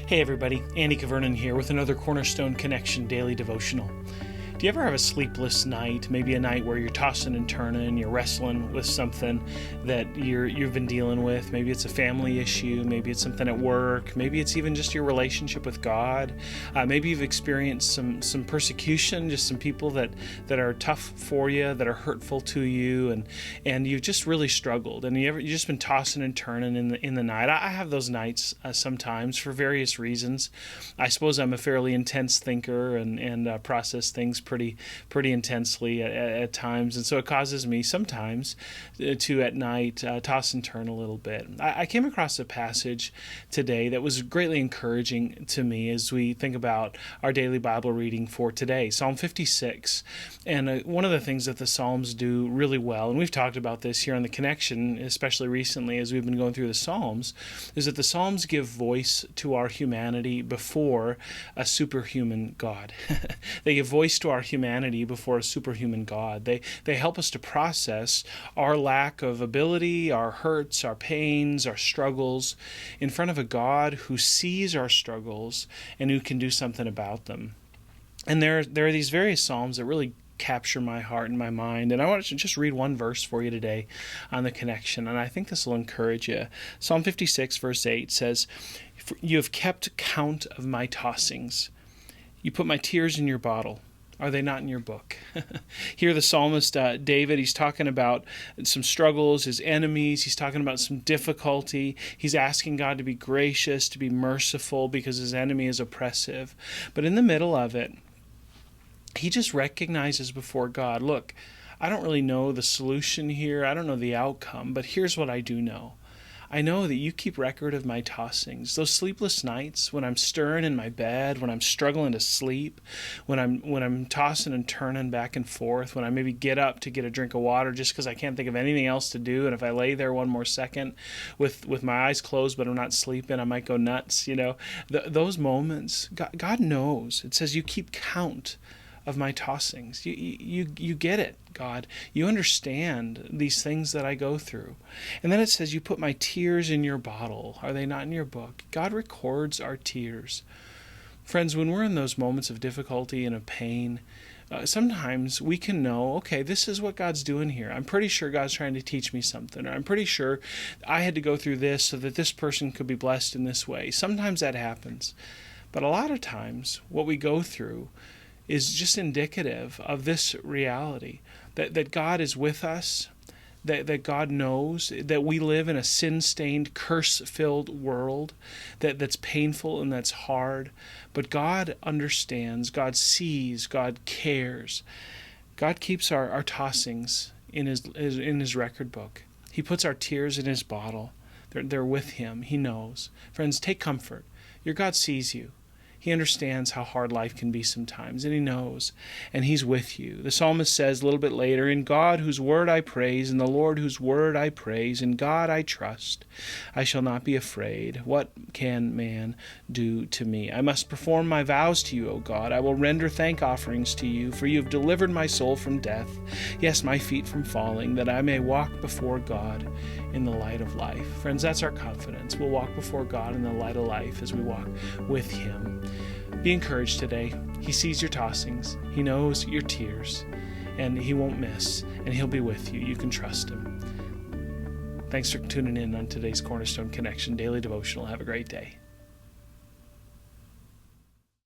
Hey everybody, Andy Kvernen here with another Cornerstone Connection Daily Devotional. Do you ever have a sleepless night, maybe a night where you're tossing and turning, you're wrestling with something that you've been dealing with? Maybe it's a family issue, maybe it's something at work, maybe it's even just your relationship with God. Maybe you've experienced some persecution, just some people that are tough for you, that are hurtful to you, and you've just really struggled, and you've just been tossing and turning in the night. I have those nights sometimes for various reasons. I suppose I'm a fairly intense thinker and process things pretty intensely at times, and so it causes me sometimes to at night toss and turn a little bit. I came across a passage today that was greatly encouraging to me as we think about our daily Bible reading for today, Psalm 56. And one of the things that the Psalms do really well, and we've talked about this here on the Connection, especially recently as we've been going through the Psalms, is that the Psalms give voice to our humanity before a superhuman God. They give voice to our humanity before a superhuman God. They help us to process our lack of ability, our hurts, our pains, our struggles in front of a God who sees our struggles and who can do something about them. And there are these various Psalms that really capture my heart and my mind. And I want to just read one verse for you today on the Connection, and I think this will encourage you. Psalm 56 verse 8 says, "You have kept count of my tossings. You put my tears in your bottle. Are they not in your book?" Here the psalmist David, he's talking about some struggles, his enemies. He's talking about some difficulty. He's asking God to be gracious, to be merciful, because his enemy is oppressive. But in the middle of it, he just recognizes before God, look, I don't really know the solution here. I don't know the outcome, but here's what I do know. I know that you keep record of my tossings, those sleepless nights when I'm stirring in my bed, when I'm struggling to sleep, when I'm tossing and turning back and forth, when I maybe get up to get a drink of water just because I can't think of anything else to do, and if I lay there one more second with my eyes closed but I'm not sleeping, I might go nuts. Those moments, God knows. It says you keep count of my tossings. You get it, God. You understand these things that I go through. And then it says you put my tears in your bottle. Are they not in your book? God records our tears. Friends, when we're in those moments of difficulty and of pain, sometimes we can know, okay, this is what God's doing here. I'm pretty sure God's trying to teach me something, or I'm pretty sure I had to go through this so that this person could be blessed in this way. Sometimes that happens. But a lot of times what we go through is just indicative of this reality, that God is with us, that God knows that we live in a sin-stained, curse-filled world that's painful and that's hard. But God understands, God sees, God cares. God keeps our tossings in his record book. He puts our tears in his bottle. They're with him. He knows. Friends, take comfort. Your God sees you. He understands how hard life can be sometimes, and he knows, and he's with you. The psalmist says a little bit later, "In God whose word I praise, in the Lord whose word I praise, in God I trust. I shall not be afraid. What can man do to me? I must perform my vows to you, O God. I will render thank offerings to you, for you have delivered my soul from death, yes, my feet from falling, that I may walk before God in the light of life." Friends, that's our confidence. We'll walk before God in the light of life as we walk with him. Be encouraged today. He sees your tossings. He knows your tears, and he won't miss, and he'll be with you. You can trust him. Thanks for tuning in on today's Cornerstone Connection Daily Devotional. Have a great day.